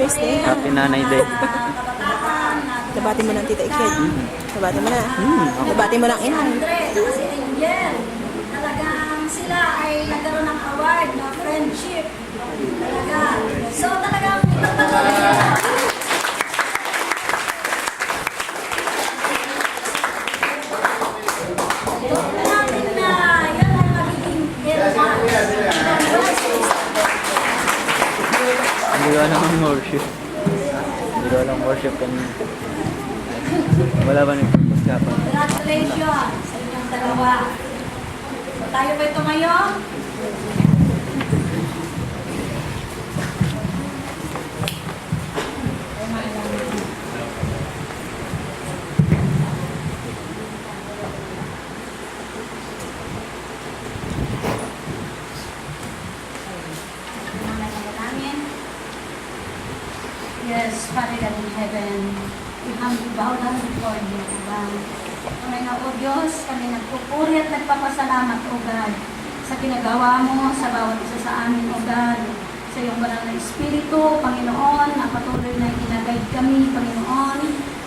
Nanay's Day. Happy Nanay Day. Kabataan na Nabati mo ng Tita Iked. Nabati mo na. Okay. Nabati mo ng inang. Andre, at si Angel. Talagang sila ay nagkaroon ng award na friendship. Talaga. So talagang ipagpatuloy nila. Ito natin na yan ay magiging Hindi ko alam ang worship. Hindi ko alam worship kanina. Wala ba nagpapos ka pa? Congratulations sa inyong dalawa. So tayo ba ito ngayon? Yes, Father God in heaven, we humbly bow down before you, O God. Panginoon o Diyos, kami nagpupuri at nagpapasalamat, O God, sa ginagawa mo sa bawat isa sa amin, O God. Sa iyong banal na Espiritu, Panginoon, na patuloy na ginagayad kami, Panginoon.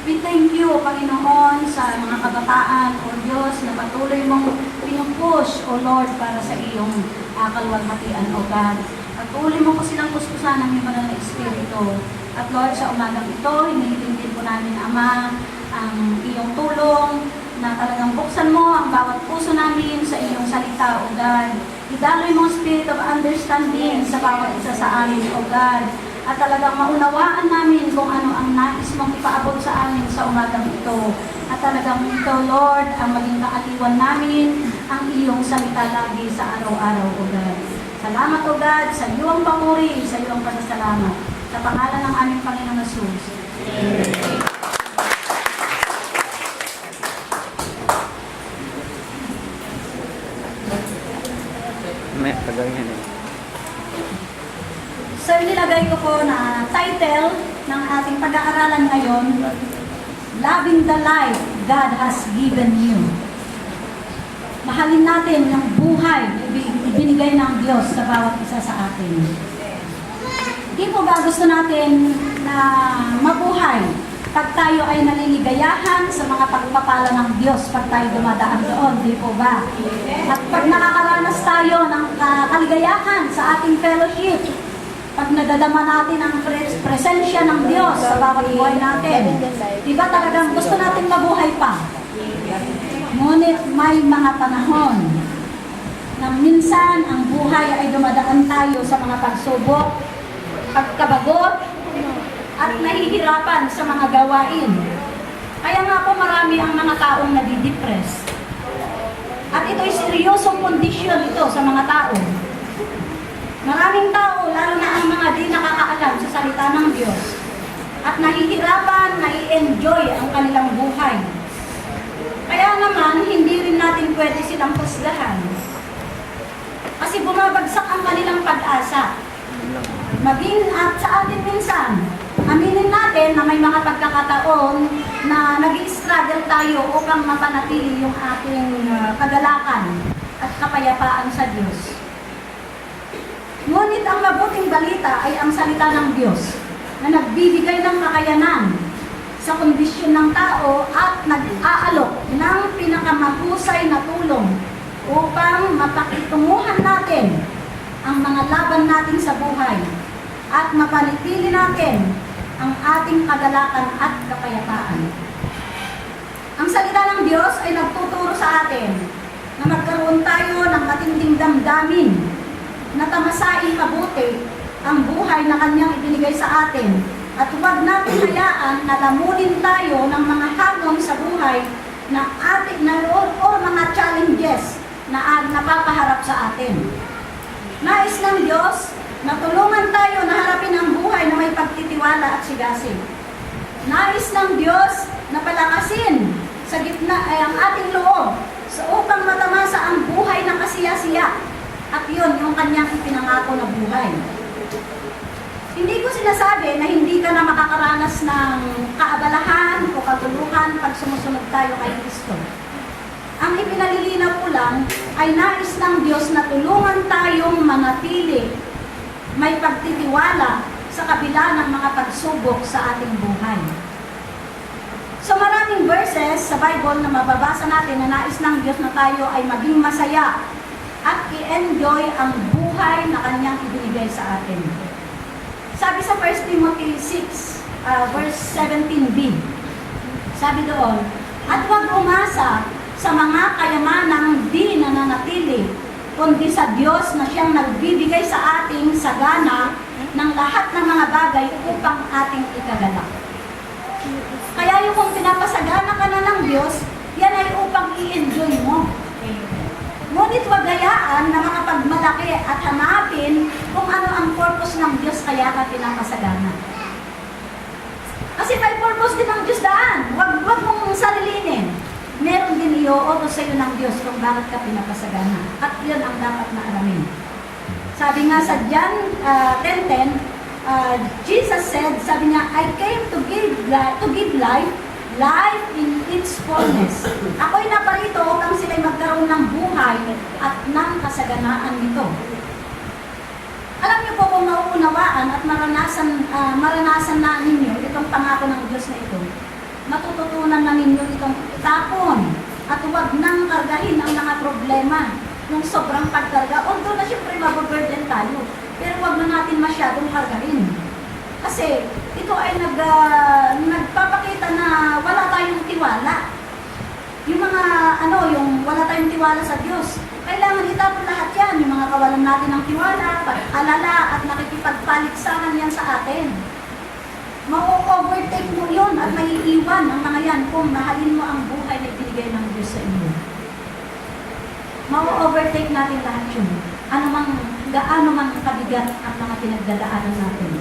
We thank you, Panginoon, sa mga kabataan, O Diyos, na patuloy mong pinupush, O Lord, para sa iyong kalwalhatian, O God. Patuloy mo po silang kuskusan ng iyong banal na Espiritu. At Lord, sa umagang ito, hinihiling din po namin, Ama, ang iyong tulong na talagang buksan mo ang bawat puso namin sa iyong salita, O God. Idaloy mo ang spirit of understanding sa bawat isa sa amin, O God. At talagang maunawaan namin kung ano ang nais mong ipaabot sa amin sa umagang ito. At talagang ito, Lord, ang maging kaaliwan namin ang iyong salita lagi sa araw-araw, O God. Salamat, O God, sa iyong papuri, sa iyong pasasalamat. Sa pangalan ng aming Panginoong Jesus. Amen. May kagawin eh. So, nilagay ko po na title ng ating pag-aaralan ngayon, Loving the Life God Has Given You. Mahalin natin yung buhay na ibinigay ng Diyos sa bawat isa sa atin. Di po ba gusto natin na mabuhay pag tayo ay naliligayahan sa mga pagpapala ng Diyos pag tayo dumadaan doon, di po ba? At pag nakakaranas tayo ng kaligayahan sa ating fellowship, pag nadadama natin ang presensya ng Diyos sa bawat buhay natin, di ba talagang gusto natin mabuhay pa? Ngunit may mga panahon na minsan ang buhay ay dumadaan tayo sa mga pagsubok, pagkabagot, at nahihirapan sa mga gawain. Kaya nga po marami ang mga taong nadidepress. At ito'y seryosong kondisyon ito sa mga tao. Maraming tao, lalo na ang mga di nakakaalam sa salita ng Diyos, at nahihirapan, nai-enjoy ang kanilang buhay. Kaya naman, hindi rin natin pwede silang pusgahan. Kasi bumabagsak ang kanilang pag-asa. Maging at sa atin minsan, aminin natin na may mga pagkakataon na nag-i-struggle tayo upang mapanatili yung ating kagalakan at kapayapaan sa Diyos. Ngunit ang mabuting balita ay ang salita ng Diyos na nagbibigay ng kakayanan sa kondisyon ng tao at nag-aalok ng pinakamahusay na tulong upang mapakitunguhan natin ang mga laban natin sa buhay at mapanatili natin ang ating kagalakan at kapayapaan. Ang salita ng Diyos ay nagtuturo sa atin na magkaroon tayo ng matinding damdamin na tamasain mabuti ang buhay na Kanyang ibinigay sa atin at huwag natin hayaan na lamunin tayo ng mga hamon sa buhay na ating o mga challenges na napapaharap sa atin. Nais ng Diyos na tulungan tayo na harapin ang buhay na may pagtitiwala at sigasig. Nais ng Diyos na palakasin sa gitna ay ang ating loob sa upang matamasa ang buhay na kasiya-siya. At yun, yung Kanyang ipinangako na buhay. Hindi ko sinasabi na hindi ka na makakaranas ng kaabalahan o katuluhan pag sumusunod tayo kay Kristo. Ang ipinalilinaw ko lang ay nais ng Diyos na tulungan tayong manatili, may pagtitiwala sa kabila ng mga pagsubok sa ating buhay. So maraming verses sa Bible na mababasa natin na nais ng Diyos na tayo ay maging masaya at i-enjoy ang buhay na Kanyang ibinigay sa atin. Sabi sa 1 Timothy 6, verse 17b, sabi doon, at huwag umasa sa mga kayamanang di nananatili, kundi sa Diyos na siyang nagbibigay sa ating sagana ng lahat ng mga bagay upang ating ikagalak. Kaya yung kung pinapasagana ka na ng Diyos, yan ay upang i-enjoy mo. Ngunit wag hayaan na makapagmalaki at hanapin kung ano ang purpose ng Diyos kaya ka pinapasagana. Kasi may purpose din ng Diyos daan. Wag mong sarilinin. Meron din i-uutos sa iyo ng Diyos kung bakit ka pinapasagana. At yun ang dapat na alamin. Sabi nga sa John 10:10, Jesus said, sabi niya, I came to give life in its fullness. Ako'y naparito upang sila'y magkaroon ng buhay at ng kasaganaan nito. Alam niyo po kung nauunawaan at maranasan na ninyo itong pangako ng Diyos na ito, matututunan na ninyo itong itapon at huwag nang kargahin ang mga problema ng sobrang pagkarga. Although na siyempre mababurden tayo, pero huwag na natin masyadong kargahin. Kasi ito ay nagpapakita na wala tayong tiwala. Yung mga yung wala tayong tiwala sa Diyos, kailangan itapon lahat yan. Yung mga kawalan natin ng tiwala, pag-alala at nakikipagpaligsahan yan sa atin. Ma-overtake mo yun at maiiwan ang mga yan kung mahalin mo ang buhay na ibinigay ng Diyos sa inyo. Ma-overtake natin lahat yun. Gaano mang kabigat ang mga pinagdadaanan natin.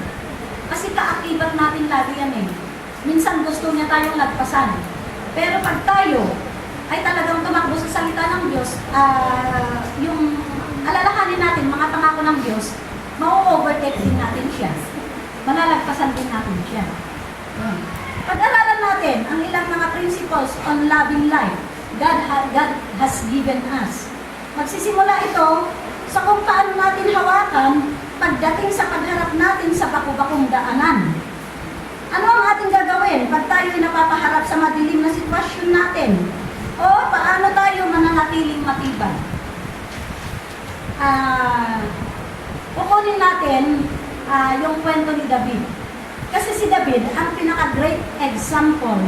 Kasi kaakibat natin lagi yan eh. Minsan gusto niya tayong lagpasan. Pero pag tayo ay talagang tumakbo sa salita ng Diyos, yung alalahanin natin, mga pangako ng Diyos, ma-overtake din natin siya. Malalagpasan din natin siya. Pag-aralan natin ang ilang mga principles on loving life God has given us. Magsisimula ito sa kung paano natin hawakan pagdating sa pagharap natin sa baku-bakong daanan. Ano ang ating gagawin pag tayo napapaharap sa madilim na sitwasyon natin? O paano tayo mananatiling matibay? Kukunin natin yung kwento ni David. Kasi si David ang pinaka-great example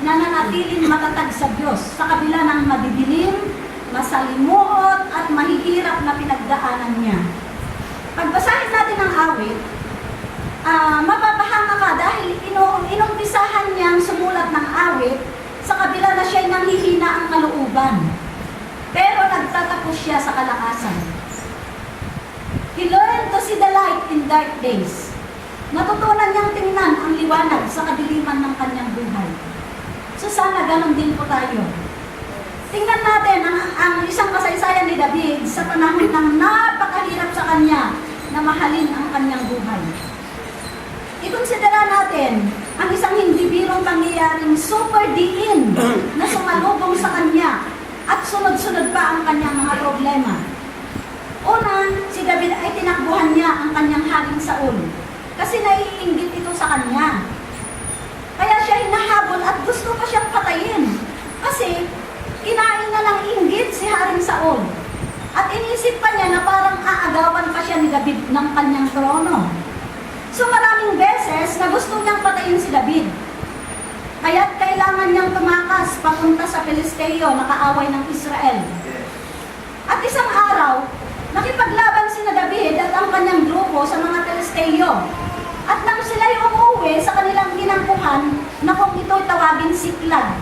na nanatiling matatag sa Diyos sa kabila ng madidilim, masalimuot at mahihirap na pinagdaanan niya. Pagbasahin natin ang awit, mapapahanga ka dahil inumpisahan niyang sumulat ng awit sa kabila na siya'y nanghihina ang kalooban. Pero nagtatapos siya sa kalakasan. He learned to see the light in dark days. Natutunan niyang tingnan ang liwanag sa kadiliman ng kanyang buhay. So sana ganun din po tayo. Tingnan natin ang isang kasaysayan ni David sa panahon ng napakahirap sa kanya na mahalin ang kanyang buhay. Ikonsidera natin ang isang hindi birong pangyayaring super diin na sumalubong sa kanya at sunod-sunod pa ang kanyang mga problema. Una, si David ay tinakbuhan niya ang kanyang haring Saul kasi naiinggit ito sa kanya. Kaya siya hinahabol at gusto pa siyang patayin kasi kinain na ng inggit si Haring Saul. At inisip pa niya na parang aagawan pa siya ni David ng kanyang trono. So maraming beses na gusto niyang patayin si David. Kaya't kailangan niyang tumakas papunta sa Filisteo na kaaway ng Israel. At isang araw, nakipaglaban si David at ang kanyang grupo sa mga Filisteo. At nang sila'y umuwi sa kanilang ginangkuhan na kung ito'y tawagin Siklag,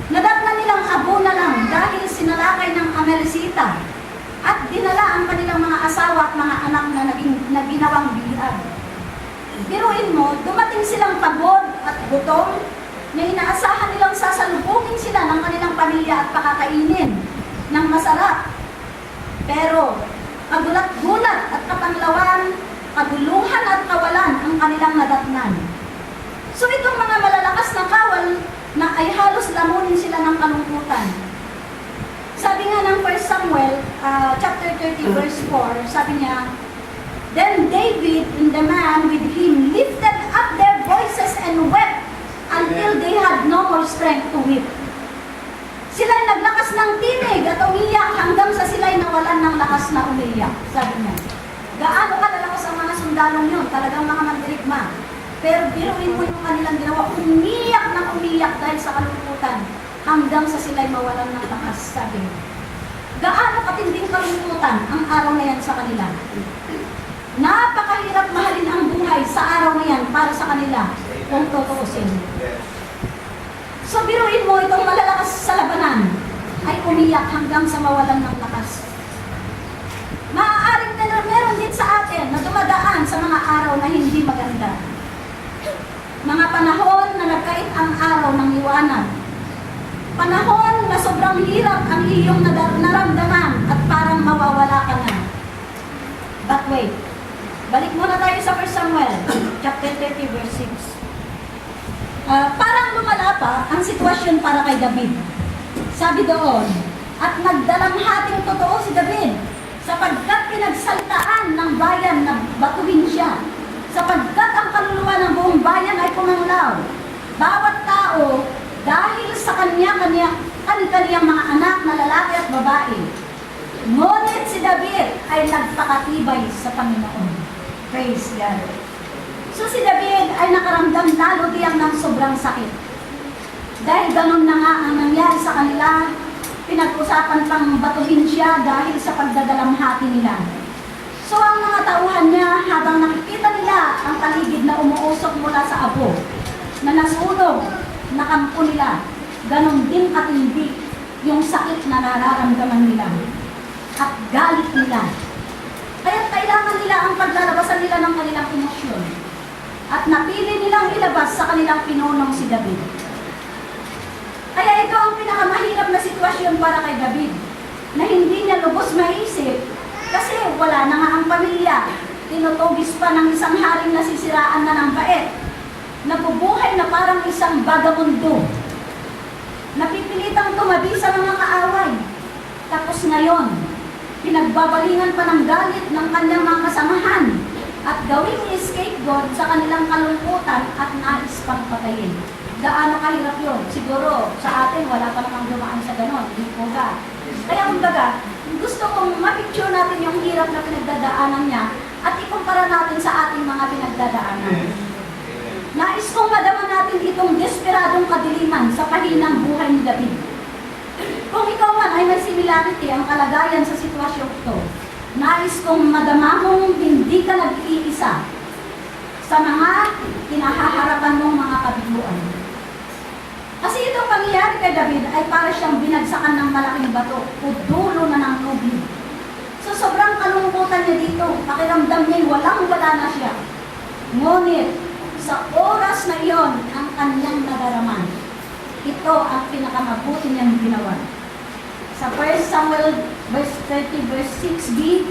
nadatna nilang abo na lang dahil sinalakay ng Amalesita at dinala ang kanilang mga asawa at mga anak na ginawang bihag. Biruin mo, dumating silang pagod at gutom na inaasahan nilang sasalubungin sila ng kanilang pamilya at pakakainin ng masarap. Pero kagulat-gulat at kapanglawan, kaguluhan at kawalan ang kanilang nadatnan. So itong mga malalakas na kawal na ay halos lamunin sila ng kalungkutan. Sabi nga ng 1 Samuel chapter 30 verse 4, sabi niya, Then David and the man with him lifted up their voices and wept until they had no more strength to weep. Sila'y naglakas ng tinig at umiyak hanggang sa sila'y nawalan ng lakas na umiyak. Sabi niya, gaano kalalakas ang mga sundalong yun? Talagang mga mandirigma. Pero biruin mo yung kanilang ginawa, umiyak ng umiyak dahil sa kalungkutan hanggang sa sila'y mawalan ng lakas. Sabi niya, gaano katinding kalungkutan ang araw na yan sa kanila. Napakahirap mahalin ang buhay sa araw na yan para sa kanila kung tutuusin. So biruin mo itong malalakas sa labanan ay umiyak hanggang sa mawalan ng lakas. Maaaring na meron din sa atin na dumadaan sa mga araw na hindi maganda. Mga panahon na nagkait ang araw ng liwanag. Panahon na sobrang hirap ang iyong naramdaman at parang mawawala ka na. But wait, balik muna tayo sa 1 Samuel, chapter 30, verse 6. Parang lumala pa ang sitwasyon para kay David. Sabi doon, at nagdalamhating totoo si David, sapagkat pinagsalitaan ng bayan na batuhin siya, sapagkat ang kaluluwa ng buong bayan ay pumanulaw. Bawat tao, dahil sa kanyang mga anak na lalaki at babae. Ngunit si David ay nagpakatibay sa Panginoon. Praise God. So si David ay nakaramdam lalo diyan ng sobrang sakit. Dahil ganun na nga ang nangyari sa kanila, pinag-usapan pang batuhin siya dahil sa pagdadalamhati nila. So ang mga tauhan niya, habang nakikita nila ang paligid na umuusok mula sa abo, na nasunog, na kampo nila, ganun din katindi yung sakit na nararamdaman nila at galit nila. Kaya kailangan nila ang paglalabasan nila ng kanilang emosyon. At napili nilang ilabas sa kanilang pinunong si David. Kaya ito ang pinakamahirap na sitwasyon para kay David, na hindi niya lubos maisip kasi wala na nga ang pamilya. Tinutugis pa ng isang haring nasisiraan na ng bait. Nabubuhay na parang isang bagamundo. Napipilitang tumabi sa mga kaaway. Tapos ngayon, pinagbabalingan pa ng galit ng kanyang mga kasamahan at gawing scapegoat sa kanilang kalungkutan at nais pang patayin. Gaano kahirap yun? Siguro sa atin wala pa namang dumaan sa ganon, hindi po ba? Kaya kumbaga, gusto kong ma-picture natin yung hirap na pinagdadaanan niya at ikumpara natin sa ating mga pinagdadaanan. Nais kong madama natin itong desperadong kadiliman sa pahinang buhay ni David. Kung ikaw man ay may similarity ang kalagayan sa sitwasyon ito, nais kong madama mong hindi ka nag-iisa sa mga kinahaharapan mong mga kabiguan. Kasi itong pangyayari kay David ay para siyang binagsakan ng malaking bato o dulo na ng tubig. So sobrang kalungkutan niya dito, pakiramdam niya walang-wala na siya. Ngunit sa oras na iyon ang kanyang nadaraman, ito ang pinakamabuti niyang ginawa. Sa 1 Samuel verse 30, verse 6b,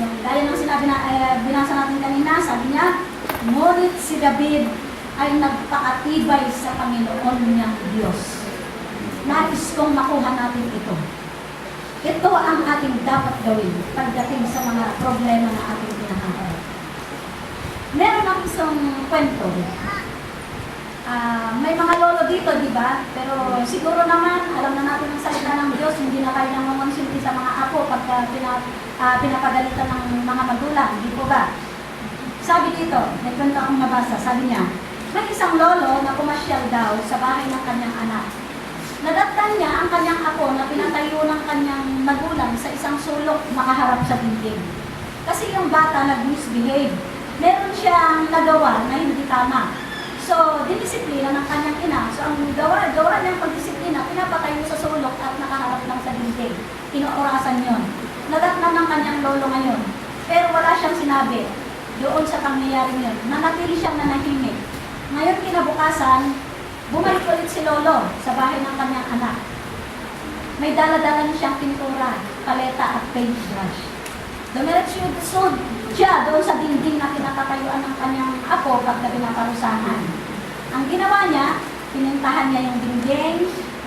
yung gaya ng sinabi na binasa natin kanina, sabi niya, ngunit si David ay nagpakatibay sa Panginoon niyang Diyos. Nais kong makuha natin ito. Ito ang ating dapat gawin pagdating sa mga problema na ating pinaharap. Meron ang isang kwento. May mga lolo dito, di ba? Pero siguro naman, alam na natin ang salita ng Diyos, hindi na tayo nang mamonsulti sa mga apo pagka pinapagalitan ng mga magulang, di po ba? Sabi dito, may kwento akong nabasa, sabi niya, may isang lolo na pumasyal daw sa bahay ng kanyang anak. Nadatnan niya ang kanyang apo na pinatayo ng kanyang magulang sa isang sulok makaharap sa dingding. Kasi yung bata nag-misbehave. Meron siyang nagawa na hindi tama. So, dinisiplina ng kanyang ina. So, ang gawa niyang pagdisiplina, pinapatayo sa sulok at nakaharap lang sa dingding. Inuurasan yon. Nadatnan ng kanyang lolo ngayon. Pero wala siyang sinabi doon sa pangyayaring yun. Nanatili siyang nanahimik. Ngayon kinabukasan, bumalik ulit si lolo sa bahay ng kanyang anak. May dala-dala siyang pintura, paleta at paintbrush. Dumiretso siya doon sa dingding na kinakatayuan ng kanyang apo pagka pinaparusahan. Ang ginawa niya, pinintahan niya yung dingding,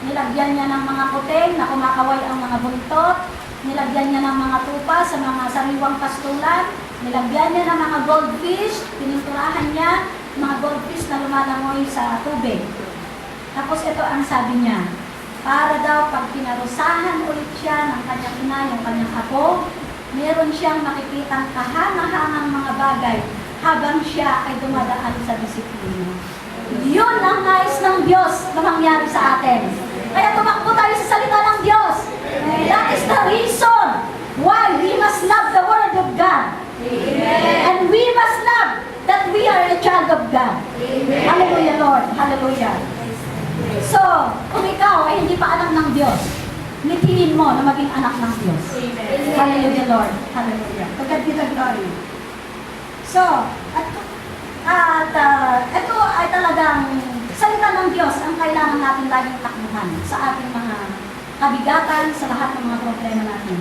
nilagyan niya ng mga puting na kumakaway ang mga buntot, nilagyan niya ng mga tupa sa mga sariwang pastulan, Nilagyan niya ng mga goldfish, pininturahan niya, mga goldfish na lumalangoy sa tubig. Tapos ito ang sabi niya, para daw pag pinarusahan ulit siya ng kanyang ina, yung kanyang apo, meron siyang makikitang kahanga-hangang mga bagay habang siya ay dumadaan sa disiplina. Yun ang nais ng Diyos na mangyari sa atin. Kaya tumakbo tayo sa salita ng Diyos. That is the reason why we must love the Word of God. Amen. And we must love that we are a child of God. Amen. Hallelujah, Lord. Hallelujah. So, kung ikaw ay hindi pa anak ng Diyos, nitihin mo na maging anak ng Diyos. Amen. Hallelujah, Lord. Hallelujah. To God be the glory. So, ito ay talagang salita ng Diyos ang kailangan natin laging takbuhan sa ating mga kabigatan, sa lahat ng mga problema natin.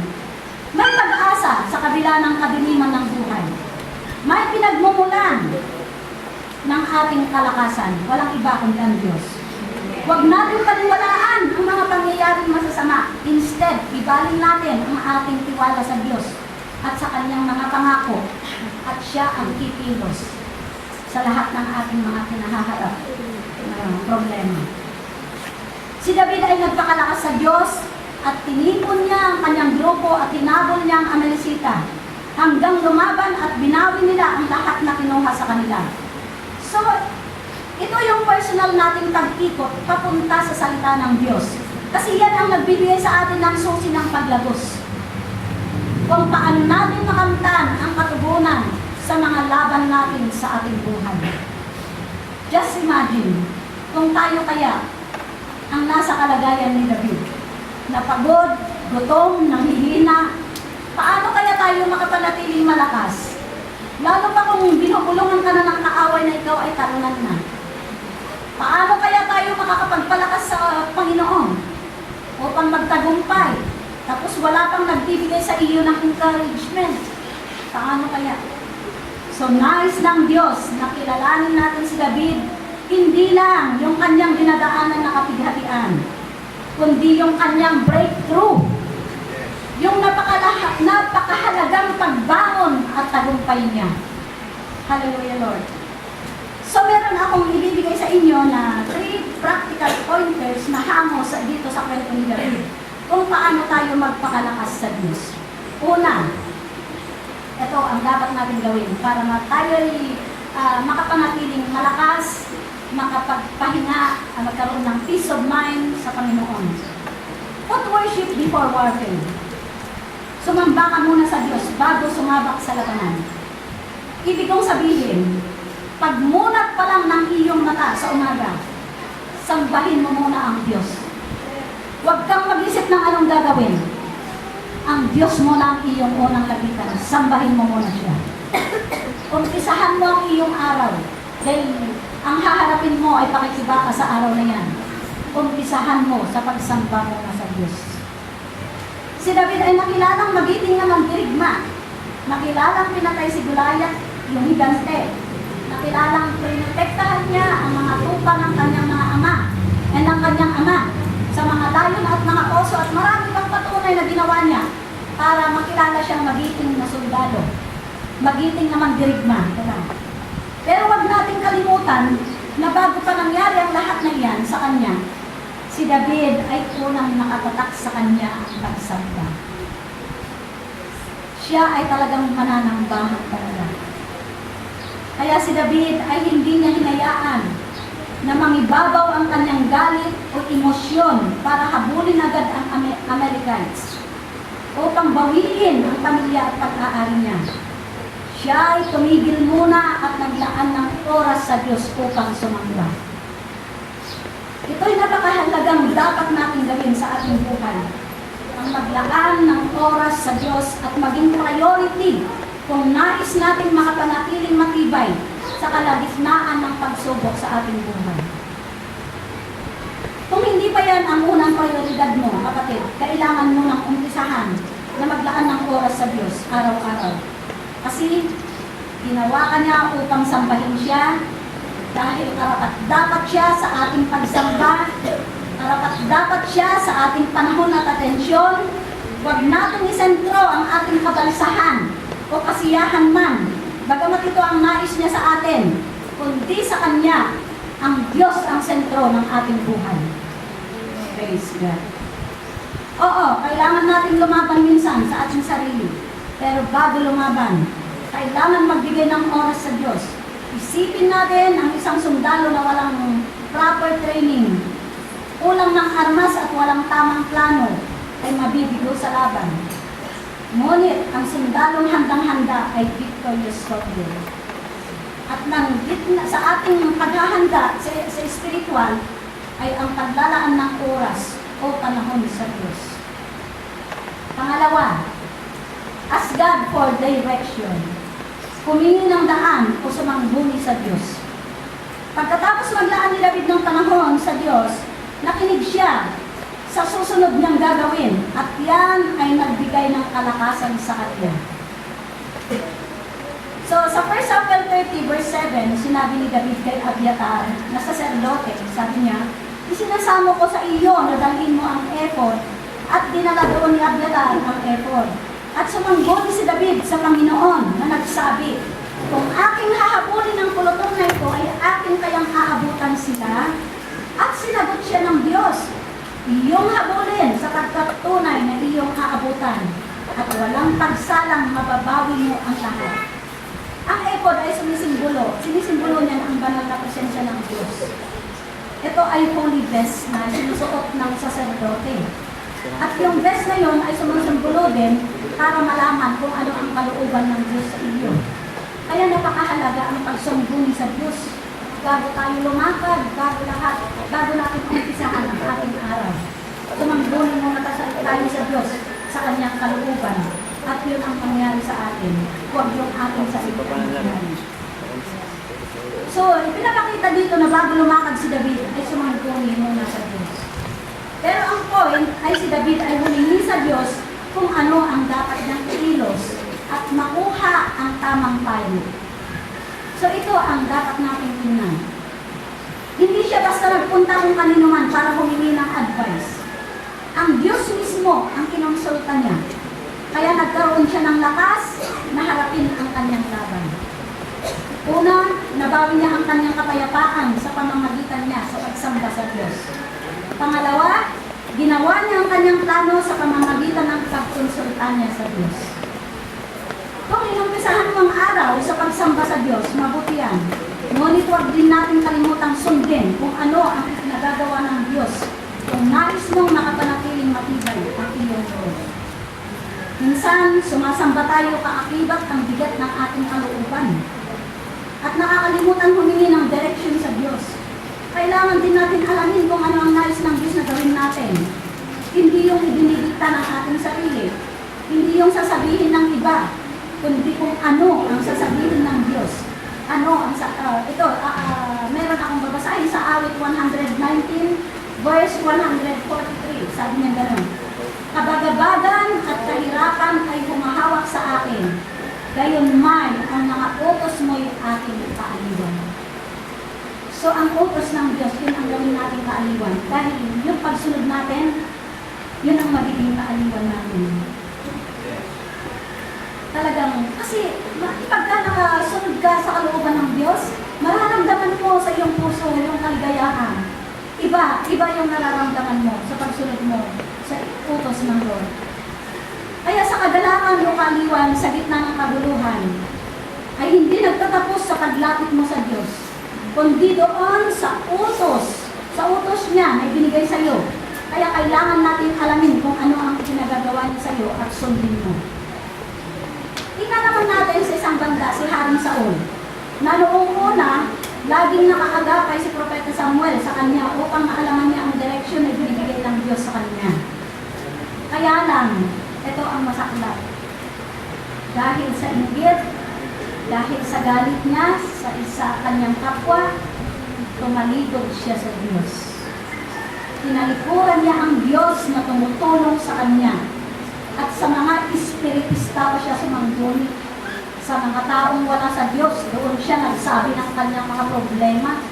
May pag-asa sa kabila ng kadiliman ng buhay. May pinagmumulan ng ating kalakasan. Walang iba kundi ang Diyos. Huwag natin paniwalaan ang mga pangyayaring masasama. Instead, ibaling natin ang ating tiwala sa Diyos at sa Kanyang mga pangako. At Siya ang kikilos sa lahat ng ating mga kinahaharap na problema. Si David ay nagpakalakas sa Diyos at tinipon niya ang kanyang grupo at tinabol niya ang Amalekita hanggang lumaban at binawi nila ang lahat na kinuha sa kanila. So, ito yung personal nating pag-ikot papunta sa salita ng Diyos. Kasi yan ang nagbibigay sa atin ng susi ng paglagos. Kung paano natin makamtan ang katugunan sa mga laban natin sa ating buhay. Just imagine, kung tayo kaya ang nasa kalagayan ni David, napagod, gutom, nanghihina, paano kaya tayo makapanatiling malakas? Lalo pa kung binubulungan ka na ng kaaway na ikaw ay talunan na. Paano kaya tayo makakapagpalakas sa Panginoon upang magtagumpay? Tapos wala pang nagbibigay sa iyo ng encouragement. Paano kaya? So nais ng Diyos na kilalanin natin si David, hindi lang yung kanyang dinadaanan na kapighatian, kundi yung kanyang breakthrough, yung napakahalagang pagbangon at tagumpay niya. Hallelujah, Lord. So meron akong ibibigay sa inyo na 3 practical pointers na hango dito sa kwento ni David kung paano tayo magpakalakas sa Diyos. Una, ito ang dapat natin gawin para tayo ay makapanatiling malakas, makapagpahinga, magkaroon ng peace of mind sa Panginoon. Put worship before warfare. Sumamba ka muna sa Diyos bago sumabak sa labanan. Ibig kong sabihin, pagmunat pa lang ng iyong mata sa umaga, sambahin mo muna ang Diyos. Huwag kang mag-isip ng anong gagawin. Ang Diyos mo lang iyong unang lapitan. Sambahin mo muna siya. Umpisahan mo ang iyong araw. Dahil ang haharapin mo ay pakikibaka sa araw na yan. Umpisahan mo sa pagsamba muna sa Diyos. Si David ay nakilalang magiting na mandirigma. Nakilalang pinatay si Goliath, yung higante. Nakilalang pinotektahan niya ang mga tupa ng kanyang mga ama at ng kanyang ama sa mga layon at mga oso at marami pang patunay na ginawa niya para makilala siyang magiting na sundalo, magiting na mandirigma. Pero wag nating kalimutan na bago pa nangyari ang lahat na yan sa kanya, si David ay unang nakatatak sa kanya ang pagsamba. Siya ay talagang mananambahan talaga. Kaya si David ay hindi niya hinayaan na mangibabaw ang kanyang galit o emosyon para habulin agad ang Amalekites upang bawiin ang pamilya at pag-aari niya. Siya ay tumigil muna at naglaan ng oras sa Diyos upang sumamba. Ito'y napakahalagang dapat natin gawin sa ating buhay. Ang maglaan ng oras sa Diyos at maging priority kung nais nating makapanatiling matibay sa kalagitnaan ng pagsubok sa ating buhay. Kung hindi pa yan ang unang prioridad mo, kapatid, kailangan mo nang umpisahan na maglaan ng oras sa Diyos araw-araw. Kasi ginawa ka niya upang sambahin siya dahil karapat-dapat siya sa ating pagsamba, karapat-dapat siya sa ating panahon at atensyon. Huwag natin isentro ang ating kabalsahan o kasiyahan man, bagamat ito ang nais niya sa atin, kundi sa Kanya, ang Diyos ang sentro ng ating buhay. Praise God. Oo, kailangan natin lumaban minsan sa ating sarili. Pero bago lumaban, kailangan magbigay ng oras sa Diyos. Isipin natin ang isang sundalo na walang proper training, kulang ng armas at walang tamang plano, ay mabibigo sa laban. Ngunit ang sundalong handang-handa ay victorious soldier. At nang gitna sa ating paghahanda sa spiritual ay ang paglalaan ng oras o panahon sa Diyos. Pangalawa, ask God for direction. Humingi ng daan o sumangguni sa Diyos. Pagkatapos maglaan ni David ng panahon sa Diyos, nakinig siya sa susunod niyang gagawin at yan ay nagbigay ng kalakasan sa kanya. So, sa 1 Samuel 30 verse 7, sinabi ni David kay Abiatar na saserdote, sabi niya, isinasamo ko sa iyo na dalhin mo ang ephod at dinala doon ni Abiatar ang ephod. At sumangguni si David sa Panginoon na nagsabi, kung aking hahabulin ang pulutong na ito ay akin kayang aabutan sila. At sinagot siya ng Diyos, iyong habulin sapagkat tunay na iyong aabutan at walang pagsalang mababawi mo ang lahat. Ang ephod ay sinisimbolo niya ang banal na presensya ng Diyos. Ito ay holy vest na sinusuot ng saserdote. At yung vest na yon ay sumusumbolo din para malaman kung ano ang kalooban ng Diyos sa iyo. Kaya napakahalaga ang pagsumbuni sa Diyos. Bago tayo lumakad, bago natin umpisahan ang ating araw. Sumangguni muna tayo sa Diyos sa kanyang kalooban. At yun ang mangyari sa atin. Huwag yung ating sarili ang mangyari. So, ipinapakita dito na bago lumakad si David ay sumangguni muna sa Diyos. Pero ang point ay si David ay humingi sa Diyos kung ano ang dapat niyang ilos at makuha ang tamang payo. So ito ang dapat nating tingnan. Hindi siya basta nagpunta kung kanino man para humingi ng advice. Ang Diyos mismo ang kinonsulta niya. Kaya nagkaroon siya ng lakas na harapin ang kanyang laban. Una, nabawi niya ang kanyang kapayapaan sa pamamagitan niya sa pagsamba sa Diyos. Pangalawa, ginawa niya ang kanyang plano sa pamamagitan ng pagkonsulta niya sa Diyos. Kung inumpisahan mo ang araw sa pagsamba sa Diyos, mabuti yan. Ngunit huwag din natin kalimutang sundin kung ano ang nagagawa ng Diyos kung nais mong makapanatiling matibay ang iyong Diyos. Minsan, sumasamba tayo kaakibat ang bigat ng ating kalooban at nakakalimutan humingi ng direksyon sa Diyos. Kailangan din natin alamin kung ano ang nais ng Diyos na gawin natin. Hindi yung ibinidikta ng ating sarili, hindi yung sasabihin ng iba, kundi kung ano ang sasabihin ng Diyos. Meron akong babasahin sa awit 119 verse 143. Sabi niya gano'n, kabagabagan at kahirapan ay humahawak sa akin, gayon man ang mga utos mo'y aking kaaliwan. So ang utos ng Diyos, yun ang gawin natin kaaliwan. Dahil yung pagsunod natin, yun ang magiging kaaliwan natin. Talagang, kasi pagka nakasunod ka sa kalooban ng Diyos, mararamdaman mo sa iyong puso yung kaligayahan. Iba yung nararamdaman mo sa pagsunod mo sa utos ng Lord. Kaya sa kagalakan o kaliwan sa gitna ng kaguluhan, ay hindi nagtatapos sa paglapit mo sa Diyos, kundi doon sa utos niya na ibinigay sa iyo. Kaya kailangan natin alamin kung ano ang pinagagawa niya sa iyo at sundin mo. Tingnan naman natin sa isang banda si Haring Saul, na noong una, laging nakakagapay si Propeta Samuel sa kanya upang maalaman niya ang direksyon na ibinigay ng Diyos sa kanya. Kaya lang, ito ang masaklap. Dahil sa inggit, dahil sa galit niya sa kanyang kapwa, tumaligod siya sa Diyos. Tinalikuran niya ang Diyos na tumutulong sa kanya. At sa mga espiritista siya sumangguni. Sa mga taong wala sa Diyos, doon siya nagsabi ng kanyang mga problema.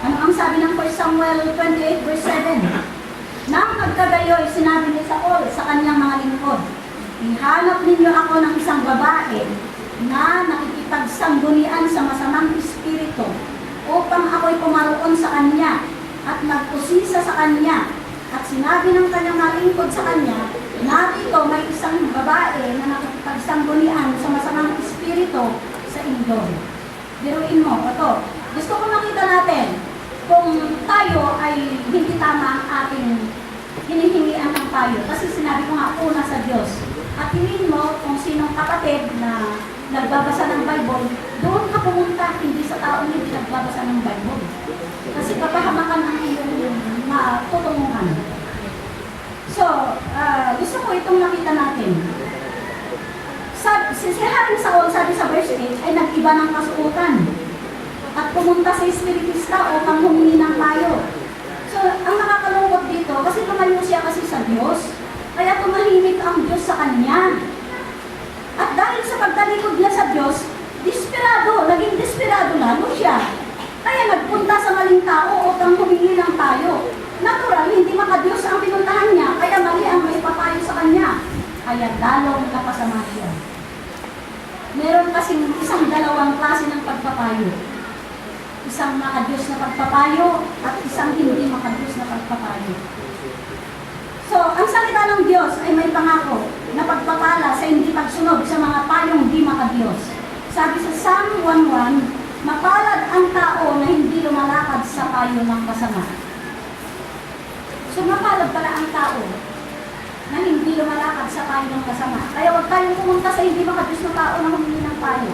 Ano ang sabi ng 1 Samuel 28 verse 7? Nang magkagayoy, sinabi ni Saul sa kanyang mga lingkod, Ihanap ninyo ako ng isang babae na nakikipagsanggunian sa masamang espiritu upang ako'y pumaroon sa kanya at magpusisa sa kanya. At sinabi ng kanyang nalingkod sa kanya, narito may isang babae na nakikipagsanggunian sa masamang espiritu sa inyo. Biruin mo, ito. Gusto ko makita natin kung tayo ay hindi tama ang ating hinihingian ng payo. Kasi sinabi ko nga una sa Diyos. At tingin mo kung sinong kapatid na nagbabasa ng Bible, doon ka pumunta, hindi sa taong hindi nagbabasa ng Bible. Kasi kapahamakan ang iyong matutunguhan. So, gusto ko itong nakita natin. Si Haring Saul, sabi sa verse 8, ay nag-iba ng kasuotan at pumunta sa espiritista upang humingi ng payo. So, ang nakakalungkot dito, kasi lumayo siya kasi sa Diyos, kaya tumahimik ang Diyos sa kanya. At dahil sa pagtalikod niya sa Diyos, naging desperado lalo siya. Kaya nagpunta sa maling tao upang humingi ng payo. Natural, hindi makadiyos ang pinuntahan niya, kaya mali ang may papayo sa kanya. Kaya lalong napasama siya. Meron kasing isang dalawang klase ng pagpapayo. Isang makadiyos na pagpapayo at isang hindi makadiyos na pagpapayo. So, ang salita ng Diyos ay may pangako na pagpapala sa hindi pagsunod sa mga payong di makadiyos. Sabi sa Psalm 1:1, mapalad ang tao na hindi lumalakad sa payo ng masama. So, mapalad pala ang tao na hindi lumalakad sa payo ng masama. Kaya huwag tayong pumunta sa hindi makadiyos na tao na humingi ng payo.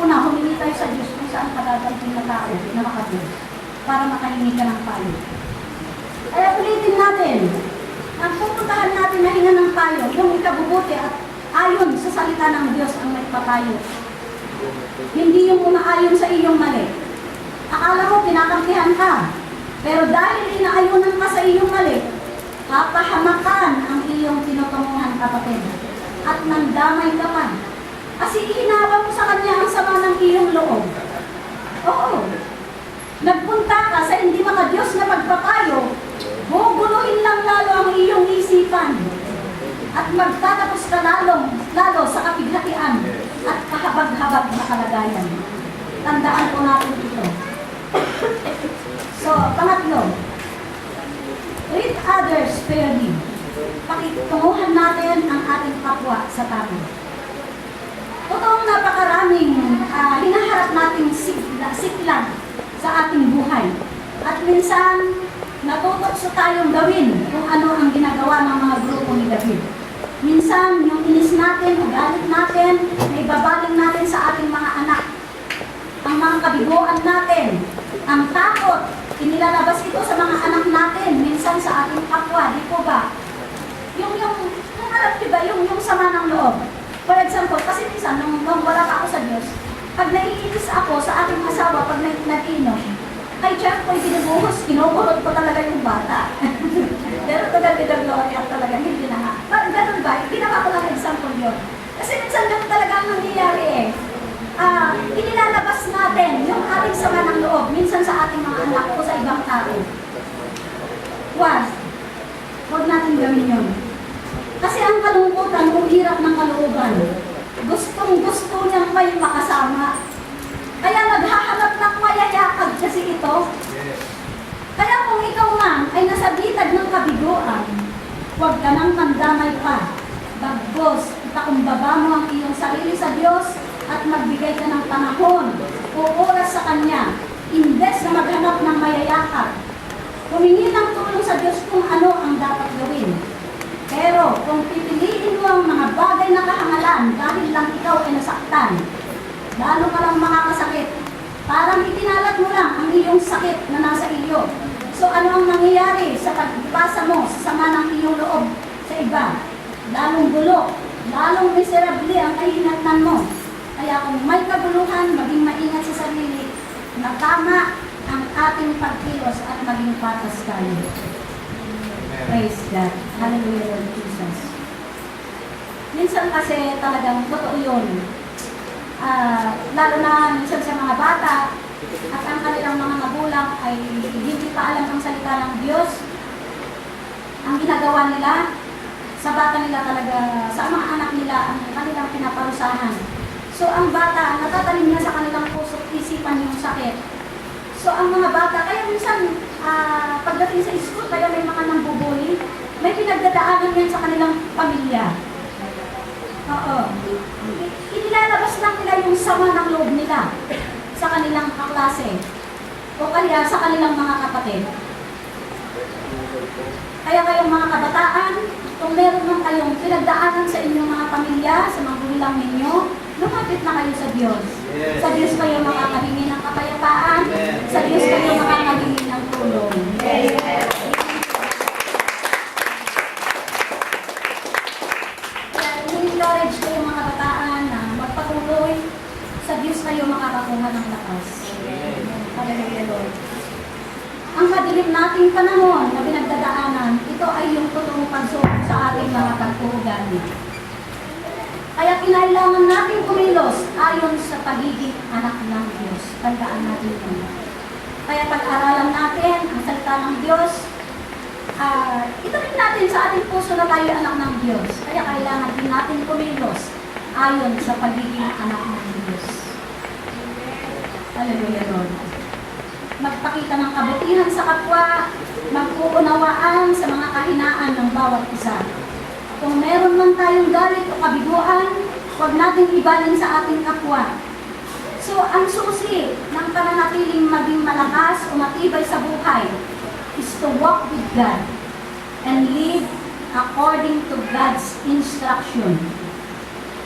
Una, humingi tayo sa Diyos kung saan kadadating na tao na makadiyos para makahingi ka ng payo. Kaya ulitin natin, ang pupuntahan natin na hinga ng payo, yung ikabubuti at ayon sa salita ng Diyos ang nagpapayo. Hindi yung umaayon sa iyong mali. Akala mo, pinakampihan ka. Pero dahil inaayunan ka sa iyong mali, papahamakan ang iyong tinutunguhan kapatid. At nandamay ka pa. Kasi ihinawa mo sa kanya ang sama ng iyong loob. Oo. Nagpunta ka sa hindi makadiyos na pagpapayo, guguluhin lang lalo ang iyong isipan. At magtatapos ka lalo sa kapighatian at kahabag-habag na kalagayan. Tandaan po natin ito. So, pangatlo, treat others fairly. Pakitunguhan natin ang ating kapwa sa tama. Totoong napakaraming hinaharap nating siklag sa ating buhay. At minsan, natutokso tayong gawin kung ano ang ginagawa ng mga grupo ni David. Minsan, yung inis natin, o galit natin, naibabaling natin sa ating mga anak. Ang mga kabiguan natin, ang takot, inilalabas ito sa mga anak natin, minsan sa ating kapwa, di po ba? Yung alam niyo ba, yung sama ng loob. For example, kasi minsan, nung wala pa ako sa Diyos, pag naiinis ako sa aking asawa, pag nag-inom, kay Jeff ko'y binubuhos, kinukulot ko talaga yung bata. Pero tagal ni Gloria talaga, hindi na nga. Parang ganun ba? Ginawa ko lang example yun. Kasi minsan ganun talaga ang nangyayari eh. Inilalabas natin yung ating sama ng loob, minsan sa ating mga anak o sa ibang tao. Huwag natin gawin yun. Kasi ang kalungkutan, ang hirap ng kalooban. Gustong-gusto niyang may makasama. Kaya naghahanap ng mayayakag kasi ito. Kaya kung ikaw man ay nasa bitag ng kabiguan, huwag ka nang mandamay pa. Bagos, ipakumbaba mo ang iyong sarili sa Diyos at magbigay ka ng panahon o oras sa Kanya. Imbes na maghanap ng mayayakag, humingi ng tulong sa Diyos kung ano ang dapat gawin. Pero kung pipiliin mo ang mga bagay na kahangalan dahil lang ikaw ay nasaktan, lalo ka lang makakasakit. Parang itinalat mo lang ang iyong sakit na nasa iyo. So ano ang nangyayari sa pagpasa mo sa sama ng iyong loob sa iba? Lalong gulo, lalong miserable ang kahinatnan mo. Kaya kung may kaguluhan, maging maingat sa sarili, na tama ang ating pagkilos at maging patas tayo. Praise God. Hallelujah, Lord Jesus. Minsan kasi talagang totoo yun. Lalo na minsan sa mga bata at ang kanilang mga magulang ay hindi pa alam ang salita ng Diyos. Ang ginagawa nila, sa bata nila talaga, sa mga anak nila, ang kanilang pinaparusahan. So ang bata, natatanim niya sa kanilang puso at isipan yung sakit. So ang mga bata, kaya minsan pagdating sa school, kaya may mga nambubuli, may pinagdadaanan yan sa kanilang pamilya. Oo. Inilalabas lang nila yung sama ng loob nila sa kanilang kaklase o kaya sa kanilang mga kapatid. Kaya kayong mga kabataan, kung meron man kayong pinagdaanan sa inyong mga pamilya, sa mga gulang ninyo, lumapit na kayo sa Diyos. Sa Diyos kayo makakahingi ng kapayapaan, sa Diyos kayo makakahingi ng tulong. Kaya in-encourage ko yung mga kabataan na magpatuloy, sa Diyos kayo makakakuha ng lakas. Hallelujah, Lord. Ang madilim nating panahon na pinagdadaanan, ito ay yung totoong pagsubok sa ating mga pag-uugali. Kaya kinailangan natin kumilos ayon sa pagiging anak ng Diyos. Tandaan natin yun. Kaya pag-aralan natin ang salita ng Diyos, itanim natin sa ating puso na tayo anak ng Diyos. Kaya kailangan din natin kumilos ayon sa pagiging anak ng Diyos. Hallelujah, Lord. Magpakita ng kabutihan sa kapwa, mag-uunawaan sa mga kahinaan ng bawat isa. Kung meron man tayong galit o kabiguan, huwag nating ibalin sa ating kapwa. So, ang susi ng pananatiling maging malakas o matibay sa buhay is to walk with God and live according to God's instruction.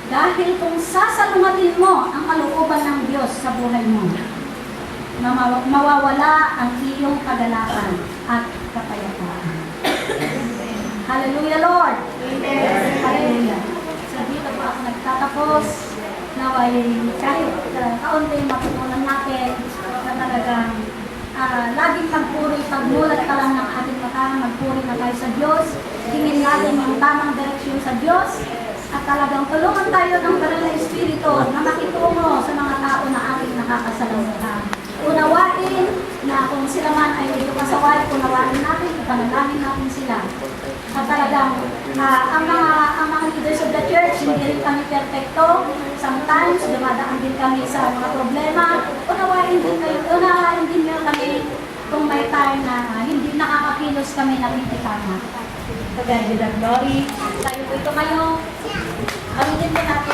Dahil kung sasalumatin mo ang kalooban ng Diyos sa buhay mo, mawawala ang iyong kagalakan at kapayapaan. Hallelujah, Lord! Amen. Hallelujah. So dito po ako nagtatapos. Naway kahit kaunti matutunan natin na talagang laging magpuri, pagmulat ka lang ng ating mata, magpuri na tayo sa Diyos, tingin natin yung tamang direksyon sa Diyos, at talagang tulungan tayo ng Banal na Espiritu na makitungo sa mga tao na ating nakakasalamuhan. Unawain na kung sila man ay medyo kasaway, unawain natin, ipanalangin natin sila. At talagang ang mga leaders of the church, hindi rin kami perfecto. Sometimes, dumadaan din kami sa mga problema. Unawain din nyo kami kung may time na hindi nakakakilos kami ng hindi tama. To God be the glory. Tayo po ito kayo. Aminin po natin.